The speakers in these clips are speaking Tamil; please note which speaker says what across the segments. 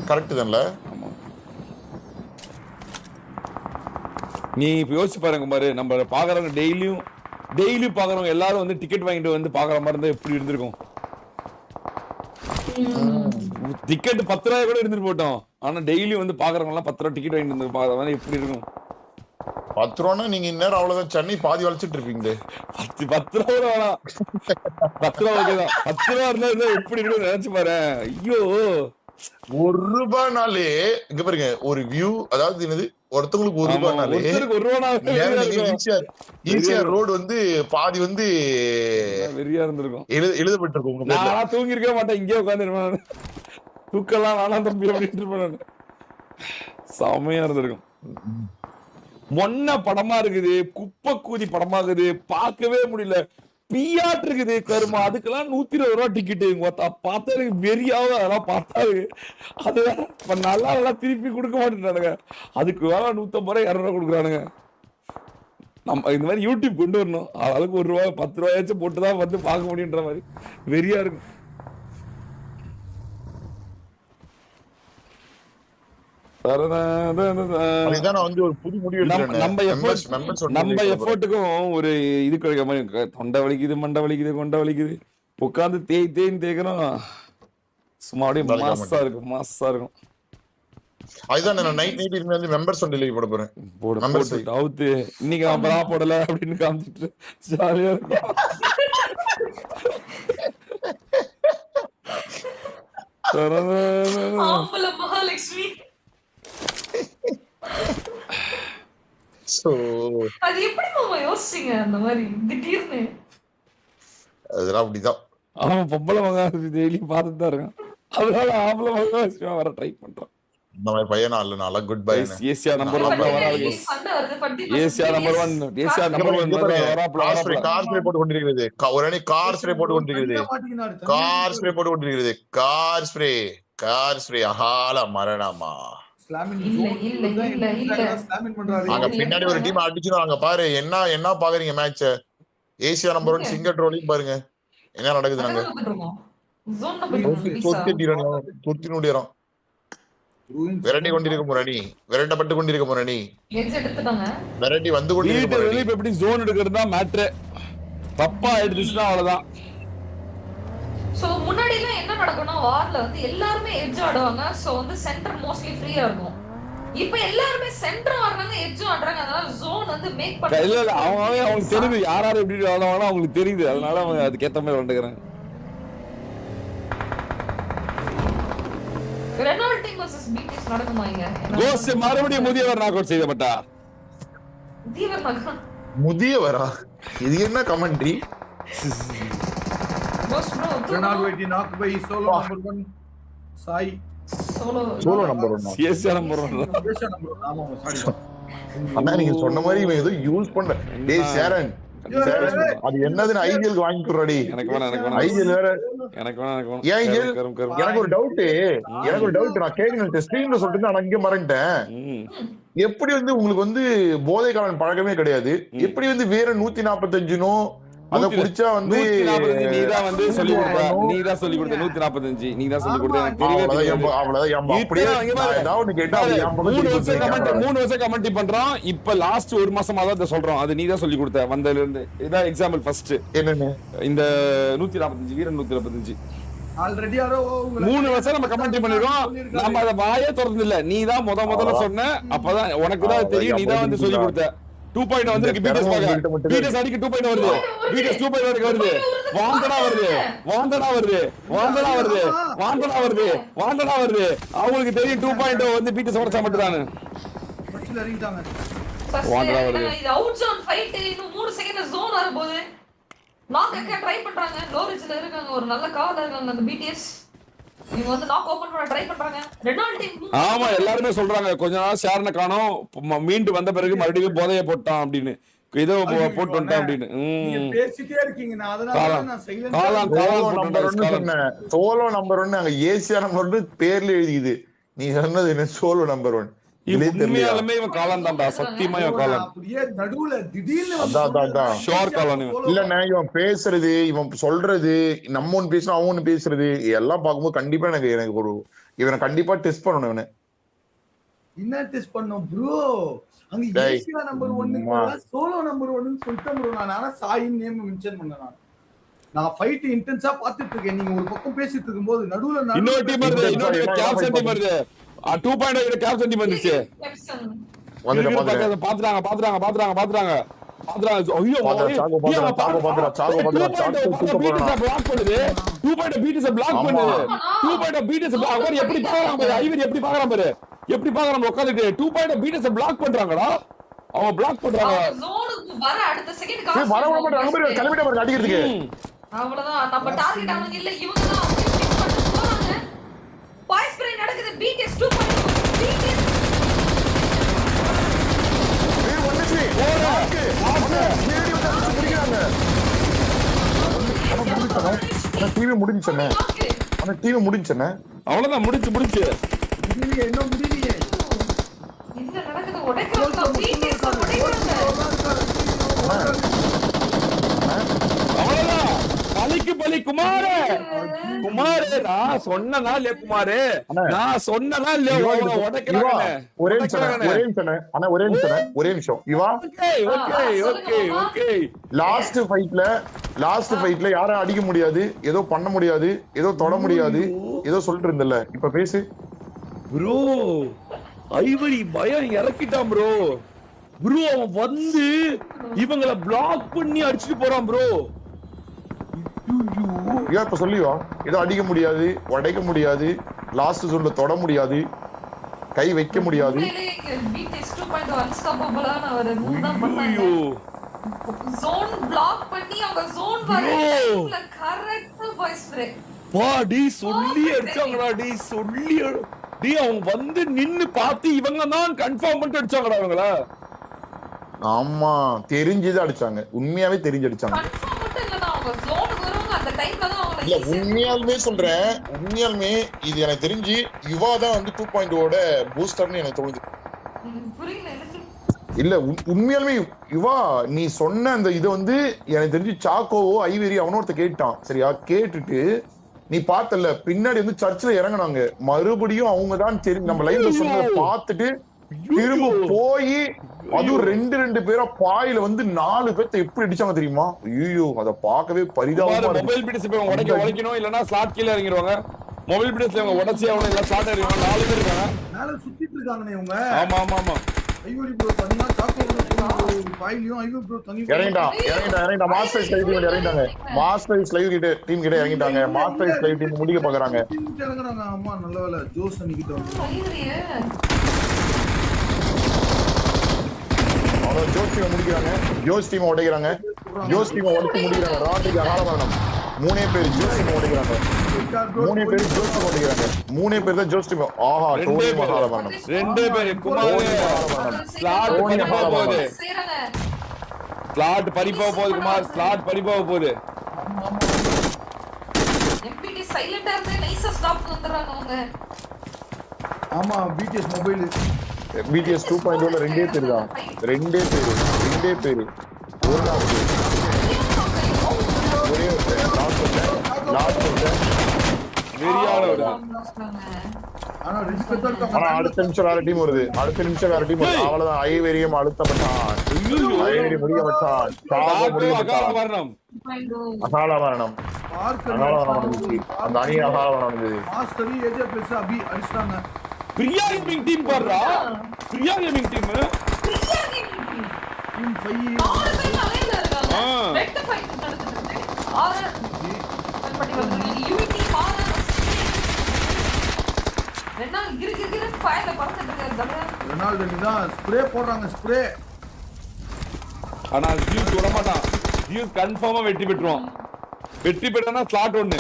Speaker 1: கரெக்ட் தான்ல.
Speaker 2: நீ இப்ப யோசிச்சு பாருங்க பாரு, நம்ம பாக்குறவங்க டெய்லியும் பாக்குறவங்க எல்லாரும் வந்து டிக்கெட் வாங்கிட்டு வந்து பாக்குற மாதிரி இருந்தா எப்படி இருந்திருக்கும். டிக்கெட் 10 ரூபாய் கூட இருந்துட்டு போட்டோம், ஆனா டெய்லி வந்து பாக்குறவங்க எல்லாம் 10 ரூபாய் டிக்கெட் வாங்கிட்டு வந்து பாக்குற மாதிரி எப்படி இருக்கும்.
Speaker 1: 10 ரூபானா நீங்க இந்நேரம் அவ்வளவுதான் சென்னை பாதி வளைச்சிட்டு இருப்பீங்க.
Speaker 2: 10 ரூபா வேணாம், 10 ரூபா ஓகேதான். 10 ரூபா இருந்தா எப்படி இருக்கும் நினைச்சு பாரு. ஐயோ,
Speaker 1: ₹1 இங்க பாருங்க, ஒரு வியூ, அதாவது என்னது, ஒருத்தவங்களுக்கு ₹1 ஈசிஆர் ரோடு வந்து பாதி வந்து
Speaker 2: வெறியா இருந்திருக்கும்,
Speaker 1: எழுதப்பட்டிருக்கும்.
Speaker 2: நான் தூங்கி இருக்க மாட்டேன், இங்கே உட்காந்து தூக்கலாம் வேணாம் தம்பி அப்படின்ட்டு இருப்பேன். செமையா இருந்திருக்கும். மொன்ன படமா இருக்குது, குப்பை கூதி படமா இருக்குது, பார்க்கவே முடியல. பியாட் இருக்குது கருமா, அதுக்கெல்லாம் 120 ரூபா டிக்கெட்டு. பார்த்தா எனக்கு வெறியாவது, அதெல்லாம் பார்த்தாரு. அது நல்லா திருப்பி கொடுக்க மாட்டேன்றானுங்க. அதுக்கு வேற 150 ரூபாய் 200 ரூபா கொடுக்குறானுங்க. நம்ம இந்த மாதிரி யூடியூப் கொண்டு வரணும், அதுக்கு ₹1 10 ரூபாயாச்சும் போட்டுதான் வந்து பார்க்க முடியுன்ற மாதிரி வெறியா இருக்கும். நம்ம எஃபோர்ட்டுக்கும் ஒரு இது கிடைக்கிற மாதிரி. தொண்டை வலிக்குது, மண்டை வலிக்குது, கொண்டை வலிக்குது, உட்காந்து தேய்க்கணும். சும்மா அப்படியே மாசா இருக்கும்.
Speaker 1: அதுதான் நான் நைட் வந்து மெம்பர்ஸ் ஒன் டெலிவரி போட போறேன்.
Speaker 2: அவுத்து இன்னைக்கு நான் போடல அப்படின்னு காமிச்சிட்டு ஜாலியா இருக்கும்.
Speaker 3: மகாலட்சுமி அது எப்படி மாமா யோசிச்சீங்க அந்த மாதிரி திடீர்னு?
Speaker 1: அதெல்லாம் அப்படிதான்.
Speaker 2: அவன் பொம்பளை மகாலட்சுமி டெய்லி பார்த்துட்டு தான் இருக்கான், அதனால ஆம்பளை மகாலட்சுமி வர ட்ரை பண்றான்.
Speaker 1: இந்த மாதிரி பையனா இல்ல, நல்லா குட் பை.
Speaker 2: ஏசியா நம்பர் 1 வராது. ஏசியா நம்பர் 1
Speaker 1: கார் ஸ்ப்ரே போட்டு கொண்டிருக்கிறது. ஒரு அணி கார் ஸ்ப்ரே போட்டு கொண்டிருக்கிறது. கார் ஸ்ப்ரே அகால மரணமா. அங்க பின்னாடி ஒரு டீம் அடிச்சிருவாங்க பாரு. என்ன பாக்குறீங்க match? Asia number 1 singer trolling பாருங்க என்ன நடக்குது. நாங்க விரட்டி கொண்டிருக்கும் ஒரு அணி, விரட்டப்பட்டு கொண்டிருக்கும் ஒரு அணி, விரட்டி வந்து கொண்டிருக்கும்.
Speaker 2: எப்படி ஜோன் எடுக்கிறது தான் மேட்ரு. தப்பா எடுத்துச்சுன்னா அவ்வளவுதான்.
Speaker 3: சோ முன்னாடி எல்லாம் என்ன நடக்கும்னா, வார்ல வந்து எல்லாருமே எட்ஜ் ஆடுவாங்க. சோ வந்து சென்டர் மோஸ்ட்லி ஃப்ரீயா இருக்கும். இப்போ எல்லாருமே சென்டர் ஆடுறாங்க, எட்ஜ் ஆடுறாங்க. அதனால ஜோன் வந்து மேக் பண்ண
Speaker 2: இல்ல அவங்களுக்கு தெரியுது யார் எப்படி ஆடுவாங்கன்னா அவங்களுக்கு தெரியுது. அதனால அவங்க அதுக்கு ஏத்த மாதிரி விளையாடுறாங்க.
Speaker 3: ரெனால்ட் டீம் vs பிடிஎஸ் நடக்குமா இங்க?
Speaker 2: கோஸ் மறுபடியும் முதியவர் நாக் அவுட் செய்யப்பட்டா.
Speaker 1: முதியவரா? இது என்ன கமெண்ட்ரி?
Speaker 4: ரெனால்ட் வெட்டி நாக் பை சோலோ நம்பர் 1 சாய்.
Speaker 1: Solo number 1
Speaker 2: Asia number 1.
Speaker 4: ஆமா சாரி.
Speaker 1: அண்ணா நீங்க சொன்ன மாதிரி இவன் ஏதோ யூஸ் பண்ற. டேய் சேரன், அது என்னதுன்னு ஐஜிஎல் வாங்கி குடுறடி.
Speaker 2: எனக்கு வேணாம்
Speaker 1: ஐஜிஎல் வேற.
Speaker 2: எனக்கு வேணாம்.
Speaker 1: ஏன் ஐஜிஎல்? எனக்கு ஒரு டவுட் நான் கேட்கணும். ஸ்ட்ரீம்ல சொல்லிட்டு நான் அங்கே மறந்துட்டேன். எப்படி வந்து உங்களுக்கு வந்து போதை காலம் பழக்கமே கிடையாது, எப்படி வந்து வேற 145 அத குடிச்சா வந்து
Speaker 2: 145 நீதான் வந்து சொல்லி கொடுத்த, நீதான் சொல்லி கொடுத்த 145 நீதான் சொல்லி கொடுத்த. எனக்கு தெரியவே
Speaker 1: அவ்வளவுதான். அப்படியே ஏதாவது கேட்டா
Speaker 2: 3 வருஷம் கமெண்ட் பண்றோம். இப்ப லாஸ்ட் ஒரு மாசமா தான் சொல்றோம், அது நீதான் சொல்லி கொடுத்த வந்ததுல இருந்து. இதான் எக்ஸாம்பிள் ஃபர்ஸ்ட்.
Speaker 1: என்னன்னு
Speaker 2: இந்த 145 வீரன் 145
Speaker 4: ஆல்ரெடி யாரோ
Speaker 2: 3 வருஷம் நம்ம கமெண்ட் பண்ணிருக்கோம். நம்ம அத வாயே திறந்து இல்ல, நீதான் முதல்ல சொன்ன. அப்பதான் உனக்கு தான் தெரியும், நீதான் வந்து சொல்லி கொடுத்த. 2.0 வந்திருக்கு. பிடிஎஸ் பாக்க, பிடிஎஸ் அடிக்கு 2.0 வருது. பிடிஎஸ் 2.0 வருது. வாந்தனா வருது. அவங்களுக்கு தெரியும் 2.0 வந்து பிடிஎஸ் உடைச்சா மட்டும் தானே.
Speaker 4: பச்சில இறங்கிட்டாங்க.
Speaker 2: வாந்தனா வருது.
Speaker 3: இது அவுட் ஜோன் ஃபைட். இன்னும் 3 செகண்ட் ஜோன் வரும்போது நாக் அக்க ட்ரை பண்றாங்க. லோரிஜ்ல இருக்காங்க, ஒரு நல்ல காவலர் இருக்காங்க அந்த பிடிஎஸ். இவங்க வந்து நாக் ஓபன் பண்ண ட்ரை பண்றாங்க. ரெனால்ட் டீம்
Speaker 2: ஆமா எல்லாரும் சொல்றாங்க கொஞ்ச நாள் ஷார்ன காணோம், மீண்டு வந்த பிறகு மறுபடியும் போதைய போட்டான் அப்படின்னு, ஏதோ போட்டு வந்துட்டான் அப்படின்னு.
Speaker 4: நீங்க பேசிட்டே இருக்கீங்க, நான் அதனால நான்
Speaker 1: சைலன்ட் சொன்னேன். சோலோ நம்பர் 1 அங்க ஏசியா நம்பர் 1 பேர்ல எழுதிக்குது. நீ சொன்னது என்ன? சோலோ நம்பர் 1 இதுலயே தெரியல.
Speaker 2: உண்மையாலுமே இவன் காளான் தான்டா, சத்தியமா இவன் காளான்.
Speaker 4: அப்படியே நடுவுல திடீர்னு வந்து
Speaker 1: அதான்.
Speaker 2: ஷோர் காளான் இவன்.
Speaker 1: இல்லண்ணே, இவன் பேசுறது, இவன் சொல்றது, நம்ம ஒண்ணு பேசுனா அவன் ஒண்ணு பேசுறது எல்லாம் பார்க்கும்போது கண்டிப்பா எனக்கு ஒரு இவனை கண்டிப்பா டெஸ்ட் பண்ணணும். இவனை
Speaker 4: என்ன டெஸ்ட் பண்ணோம் ப்ரோ? அங்க
Speaker 1: டேய்.
Speaker 4: ஏசியா நம்பர் 1 சோலோ நம்பர் 1 சொல்லிட்டேன் ப்ரோ. நான் ஆனா சாயின் நேம் மென்ஷன் பண்ணேன். நான் ஃபைட் இன்டென்ஸா பாத்துட்டு இருக்கேன். நீங்க ஒரு பக்கம் பேசிட்டு இருக்கும்போது நடுவுல
Speaker 2: இன்னொரு டீம் வருது, இன்னொரு கேப்டன் டீம் வருது. 2.0 கிட்ட கேப்டன் டீம் வந்துச்சு.
Speaker 1: வந்துட்டு
Speaker 2: பாத்துறாங்க. ஐயோ,
Speaker 1: சாகோ பாத்துறா.
Speaker 2: 2.0 பண்ணுது. 2.0 பீட்ஸ் பிளாக் பண்ணுது. 2.0 பீட்ஸ் அவர் எப்படி பாக்குறான் பாரு. ஐவர் எப்படி பாக்குறான் பாரு. எப்படி பாக்குறான் உட்கார்ந்துட்டு. 2.0 பீட்ஸ் பிளாக் பண்றாங்கடா. அவன் பிளாக் பண்றாங்க.
Speaker 3: ஜோனுக்கு வர அடுத்த செகண்ட்
Speaker 1: வர மாட்டாங்க. அங்க போய் கிளம்பிட்ட பாரு அடிக்கிறதுக்கு.
Speaker 3: அவ்வளவுதான். நம்ம டார்கெட் அவங்க இல்ல, இவங்க தான் அப்படியே பிக் பண்ணி போறாங்க. பாய் ஸ்ப்ரே நடக்குது. BTS 2.0 BTS
Speaker 1: வந்துச்சு. தேடி வந்து அடிச்சு பிடிக்கிறாங்க. டீம் முடிஞ்சுச்சே. அந்த டீம் முடிஞ்சுச்சே.
Speaker 2: அவ்வளவுதான், முடிச்சு.
Speaker 4: என்ன முடியலையே.
Speaker 3: என்ன நடக்குது? உடைக்கிறாங்க. BTS உடைக்கிறாங்க.
Speaker 2: அவ்வளவுதான். பலி குமாரே. நான் சொன்னனா இல்ல குமாரே, நான் சொன்னனா இல்ல உடைக்கிறாங்க.
Speaker 1: ஒரே நிமிஷம் இவா.
Speaker 2: ஓகே.
Speaker 1: லாஸ்ட் ஃபைட்ல யாரும் அடிக்க முடியாது, ஏதோ பண்ண முடியாது, ஏதோ தொட முடியாது, ஏதோ சொல்லிட்டு இருந்தல்ல, இப்ப பேசு
Speaker 2: ப்ரோ. ஐவரி பயம் இறக்கிட்டான் ப்ரோ. அவன் வந்து இவங்கள பிளாக் பண்ணி அடிச்சிட்டு போறான் ப்ரோ.
Speaker 1: இப்ப சொல்லிவா, ஏதோ அடிக்க முடியாது, உடைக்க முடியாது, லாஸ்ட் ஜோன்ல தொட முடியாது, கை வைக்க முடியாது.
Speaker 3: BTS 2.0 அன்ஸ்டாப்பபிளான ஒரு மூவ் தான் பண்ணாங்க. ஜோன் பிளாக் பண்ணி அவங்க ஜோன் வர கரெக்ட்டா பாய் ஸ்ப்ரே
Speaker 2: பாடி சொல்லி அடிச்சாங்கடா. அவங்க வந்து நின்னு பார்த்து இவங்க தான் கன்ஃபார்ம் பண்ணிட்டு அடிச்சாங்கடா அவங்கள.
Speaker 1: ஆமா, தெரிஞ்சது அடிச்சாங்க. உண்மையாவே தெரிஞ்சு அடிச்சாங்க.
Speaker 3: கன்ஃபார்ம் மட்டும் இல்லடா, அவங்க ஜோனுக்கு வருவாங்க அந்த டைம்ல தான் அவங்க.
Speaker 1: இல்ல உண்மையாலுமே சொல்றேன், உண்மையாலுமே இது எனக்கு தெரிஞ்சு யுவா தான் வந்து 2.0 பூஸ்டர்னு எனக்கு தோணுது.
Speaker 3: புரியல எனக்கு.
Speaker 1: இல்ல உண்மையாலுமே யுவா, நீ சொன்ன அந்த இது வந்து எனக்கு தெரிஞ்சு சாக்கோவோ ஐவேரி அவனோ ஒருத்த கேட்டான். சரியா? கேட்டுட்டு நீ பார்த்தல பின்னாடி வந்து சர்ச்சில் இறங்கினாங்க. மறுபடியும் அவங்க தான் தெரியும் நம்ம லைவ்ல சொன்னதை பார்த்துட்டு திரும்ப போய் அதுவும் ரெண்டு பேரா பாயில வந்து 4 பேர்த்த எப்படி அடிச்சாங்க தெரியுமா? ஐயோ, அத பார்க்கவே பரிதாபமா.
Speaker 2: மொபைல் பிடிஸ் உடைக்கணும், இல்லனா ஸ்லாட் கீழ இறங்கிடுவாங்க. மொபைல் பிடிஸ்ல அவங்க உடைச்சி அவன இல்ல ஸ்லாட் இறங்குவாங்க. 4 பேர் இருக்காங்க,
Speaker 4: மேல சுத்திட்டு இருக்காங்கனே இவங்க.
Speaker 2: ஆமா.
Speaker 4: ஐவரி ப்ரோ தனியா சாக்கோட பாயிலியும் ஐவரி ப்ரோ தனி
Speaker 1: இறங்கிட்டா. மாஸ்டர் லைவ் டீம் இறங்கிட்டாங்க. மாஸ்டர் லைவ் கிட்ட டீம் கிட்ட இறங்கிட்டாங்க. மாஸ்டர் லைவ் டீம் முடிக்க பாக்குறாங்க.
Speaker 4: இறங்குறாங்க. ஆமா, நல்ல வேளை ஜோஸ் அன்னிக்கிட்ட வந்து
Speaker 1: ஜோஸ் டீம் முடிக்கிறாங்க. ஜோஸ் டீம் உடைக்கிறாங்க. ஜோஸ் டீம் உடைச்சு முடிக்கிறாங்க. ராட்டிக்கு அகாலமரணம். 3 பேர் ஜோஸ் டீம் உடைக்கிறாங்க. 3 பேர் ஜோஸ் டீம் உடைக்கிறாங்க. 3 பேர் தான் ஜோஸ் டீம். ஆஹா, டோனி அகாலமரணம்.
Speaker 2: 2 பேர் குமார் ஸ்லாட் பறிபோக போகுது. ஸ்லாட் பறிபோக போகுது குமார், ஸ்லாட் பறிபோக போகுது.
Speaker 3: MPT சைலண்டா இருந்து நைஸா ஸ்டாப் வந்துறாங்க அவங்க.
Speaker 4: ஆமா, BTS மொபைல்
Speaker 1: BTS 2.0 ரெண்டே பேர் தான். ரெண்டே பேர். ஒரு நாள் ஒரே லாஸ்ட்
Speaker 2: வெறியால வருது.
Speaker 4: ஆனா ரெண்டு பேர் தான் இருக்காங்க.
Speaker 1: ஆனா அடுத்த நிமிஷம் வேற டீம் வருது. அவ்வளவுதான். ஐவேரியம் அழுத்தப்பட்டான். ஐவேரி முடிய வச்சான்.
Speaker 2: அகாலமரணம்.
Speaker 1: அந்த அணி அகாலமரணம் இருந்தது.
Speaker 4: மாஸ்டர் ஏஜே பிளஸ் அபி அடிச்சாங்க.
Speaker 2: பிரியா கேமிங் டீம் பாருடா. பிரியா கேமிங் டீம்
Speaker 4: டீம் 5
Speaker 3: ஆறு பேர் அலைன்ல இருக்காங்க. ரெட் ஃபைட் நடந்துட்டு இருக்கு. ஆறு பண்ணி வந்திருக்காங்க. யூனிட்டி பாரு. ரெண்டா கிரு ஃபயர்ல பறந்துட்டு இருக்காங்க.
Speaker 4: ரெனால்டோ தான் ஸ்ப்ரே போடுறாங்க. ஸ்ப்ரே
Speaker 2: ஆனா ஜியூஸ் விட மாட்டான். ஜியூஸ் கன்ஃபார்மா வெற்றி பெற்றுவான். வெற்றி பெற்றனா ஸ்லாட் 1.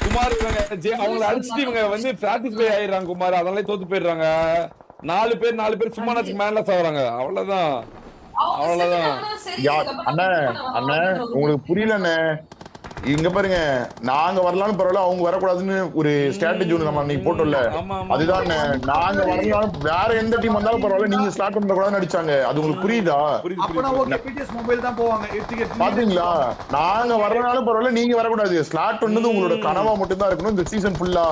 Speaker 2: குமார் இவங்க அவங்களை அடிச்சுட்டு இவங்க வந்து சாட்டிஸ்ஃபை ஆயிடுறாங்க குமார். அதனால தோத்து போயிடுறாங்க. 4 பேர் சும்மா மேல சாகுறாங்க. அவ்வளவுதான்.
Speaker 1: அண்ணா உங்களுக்கு புரியல அண்ணே. இங்க பாருங்க, நாங்க வரலாம்னு பரவாயில்ல, அவங்க வரக்கூடாதுன்னு ஒரு ஸ்ட்ராட்டஜி ஒண்ணு நம்ம அன்னைக்கு போட்டோம்ல. அதுதான் நாங்க வரலாம், வேற எந்த டீம் வந்தாலும் பரவாயில்ல, நீங்க ஸ்லாட் பண்ண கூடாதுன்னு அடிச்சாங்க. அது உங்களுக்கு புரியுதா?
Speaker 4: அப்பனா ஓகே, பிடிஎஸ் மொபைல் தான் போவாங்க.
Speaker 1: பாத்தீங்களா, நாங்க வரனாலும் பரவாயில்ல, நீங்க வரக்கூடாது. ஸ்லாட் பண்ணது உங்களோட கனவா மட்டும் தான் இருக்கணும் இந்த சீசன் ஃபுல்லா.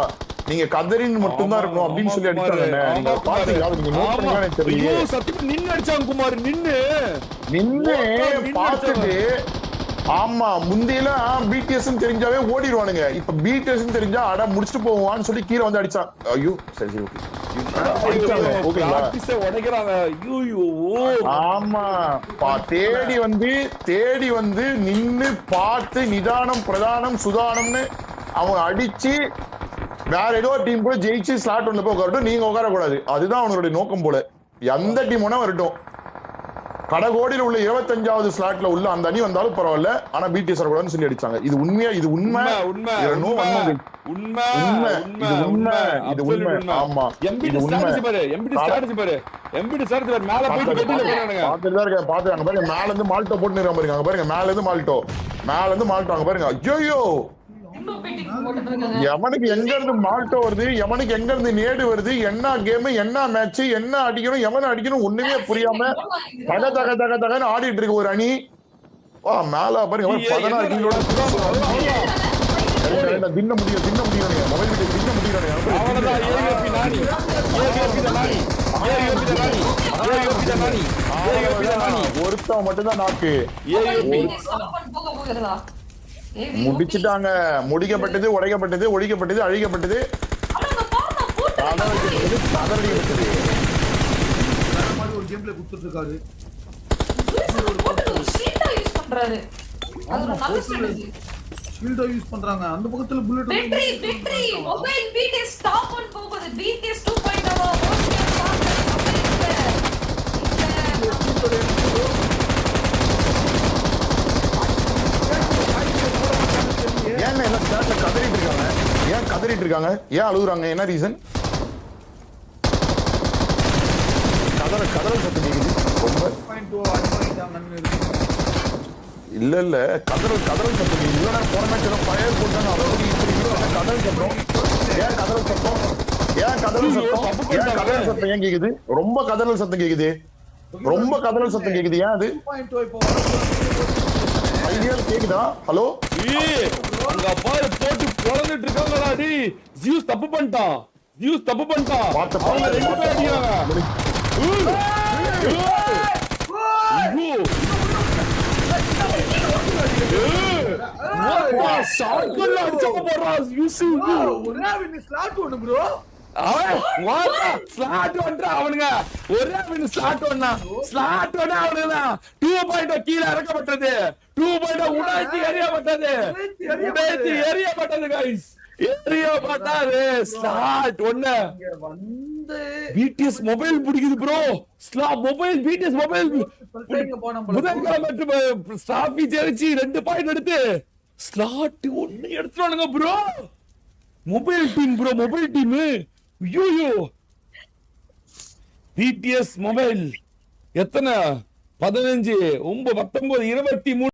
Speaker 1: நீங்க கதறின் மட்டும் தான் இருக்கணும் அப்படின்னு சொல்லி அடிச்சாங்க. நீங்க பாத்தீங்களா? நீங்க நோட் பண்ணீங்களா எனக்கு தெரியல.
Speaker 2: சத்தியமா நின்னு அடிச்சாங்க குமார்,
Speaker 1: நின்னு பார்த்துட்டு. ஆமா, முந்தையெல்லாம் பிடிஎஸ் தெரிஞ்சாவே ஓடிடுவானுங்க. இப்ப பிடிஎஸ் தெரிஞ்சா அட முடிச்சுட்டு போவான்னு சொல்லி கீழே வந்து அடிச்சான். ஐயோ சரி ஆமா, தேடி வந்து நின்னு பார்த்து நிதானம் பிரதானம் சுதானம்னு அவன் அடிச்சு வேற ஏதோ டீம் கூட ஜெயிச்சு ஸ்லாட் ஒன்ல போய் உட்காரட்டும், நீங்க உட்காரக்கூடாது. அதுதான் அவனுடைய நோக்கம் போல. எந்த டீம் வேணா வரட்டும், கடகோடியில் உள்ள 25வது ஸ்லாட்ல உள்ள அந்த அணி வந்தாலும் பரவாயில்ல, ஆனா பிடிஎஸ் வரக்கூடாதுன்னு சொல்லி அடிச்சாங்க. இது உண்மையா? இது உண்மை. ஆமா, இது உண்மை. மேல இருந்து மால்டோ போட்டு பாருங்க, அங்க பாருங்க, மேல இருந்து மால்டோ அங்க பாருங்க. ஐயோ, எவனுக்கு எங்க இருந்து மால்டோ வருது, எவனுக்கு எங்க இருந்து நேடு வருது, என்ன கேம், என்ன மேட்ச், என்ன அடிக்கணும், எவனை அடிக்கணும் ஒண்ணுமே புரியாம தக தக தக தகன்னு ஆடிட்டு இருக்கு ஒரு அணி. வா மேல பாருங்க, 16 கிலோட தின்ன முடியும் மொபைல் விட்டு தின்ன முடியும். ஒருத்தவன் மட்டும்தான் நாக்கு. முடிச்சுட்டாங்க. முடிக்கப்பட்டது, உடைக்கப்பட்டது, ஒழிக்கப்பட்டது, அழிக்கப்பட்டது,
Speaker 4: ஒரு கேம்ல குடுத்துட்டு இருக்காரு. ஷீல்டா யூஸ் பண்றாங்க. அந்த பக்கத்துல புல்லட்
Speaker 3: மொபைல் பிடிஎஸ் டாப் 1 போகுது. பிடிஎஸ் 2.0
Speaker 1: ஏன் எல்லாம் ஸ்டார்ட்ல கதறிட்டு இருக்காங்க? ஏன் கதறிட்டு இருக்காங்க? ஏன் அழுகுறாங்க? என்ன ரீசன்? கதறல் சத்தம் கேக்குது ரொம்ப. இல்ல கதறல் சத்தம் கேக்குது. இல்ல போன மேட்ச் எல்லாம் ஃபயர் போட்டாங்க, அப்படி இப்படி கதறல் சத்தம். ஏன் கதறல் சத்தம் ஏன் கேக்குது? ரொம்ப கதறல் சத்தம் கேக்குது. ஏன் அது ஐடியல் கேக்குதா? ஹலோ,
Speaker 2: அங்க பாரு போட்டு பொளந்துட்டு இருக்காங்கடா. டேய் ஜியூஸ் தப்பு பண்ணிட்டான். அவங்க ரெண்டு பேரும் அடிக்கிறாங்க. ஷாட்கன்ல அடிச்சங்க போறா ஜியூஸ்.
Speaker 4: ஒரே வின் ஸ்லாட் ஒன்னு ப்ரோ.
Speaker 2: ஸ்லாட் ஒன்றா அவனுங்க. ஒரே வின் ஸ்லாட் ஒண்ணா அவனுங்க. 2.0 கீழ இறக்கப்பட்டது. 2.0 உடைத்து எறியப்பட்டது गाइस. ஸ்லாட் ஒண்ணு
Speaker 4: வந்து
Speaker 2: பிடிஎஸ் மொபைல் பிடிக்குது ப்ரோ. பிடிஎஸ் மொபைல் புதன்கிழமை ஸ்டாஃபி ஜெயிச்சு 2 பாயிண்ட் எடுத்து ஸ்லாட் ஒண்ணு எடுத்துறானுங்க ப்ரோ. மொபைல் டீம் ஐயோ. பிடிஎஸ் மொபைல் எத்தனை? 15 9 19 23